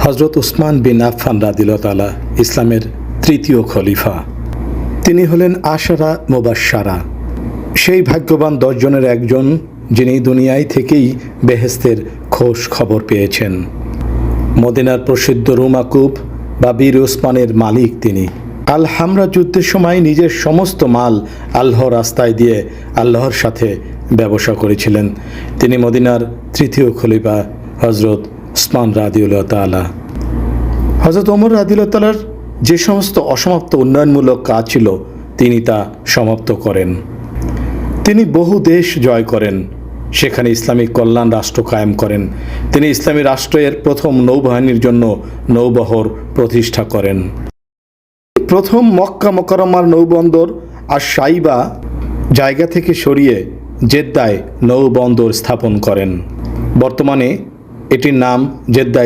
হজরত উসমান বিন আফফান রাদিয়াল্লাহু তাআলা ইসলামের তৃতীয় খলিফা। তিনি হলেন আশারা মুবাশশারা, সেই ভাগ্যবান 10 জনের একজন যিনি দুনিয়ায় থেকেই বেহেশতের খোঁজ খবর পেয়েছেন। মদিনার প্রসিদ্ধ রুমাকুব বা বীর ওসমানের মালিক তিনি। আল হামরা যুদ্ধের সময় নিজের সমস্ত মাল আল্লাহর রাস্তায় দিয়ে আল্লাহর সাথে ব্যবসা করেছিলেন। তিনি মদিনার তৃতীয় খলিফা হজরত উসমান রাদিয়াল্লাহু তাআলা। হজরত ওমর রাদিয়াল্লাহু তাআলার যে সমস্ত অসমাপ্ত উন্নয়নমূলক কাজ ছিল তিনি তা সমাপ্ত করেন। তিনি বহু দেশ জয় করেন, সেখানে ইসলামিক কল্যাণ রাষ্ট্র কায়েম করেন। তিনি ইসলামী রাষ্ট্রের প্রথম নৌবাহিনীর জন্য নৌবহর প্রতিষ্ঠা করেন। প্রথম মক্কা মুকাররমার নৌবন্দর আর সাইবা জায়গা থেকে সরিয়ে জেদ্দায় নৌবন্দর স্থাপন করেন। বর্তমানে এটির নাম জেদ্দা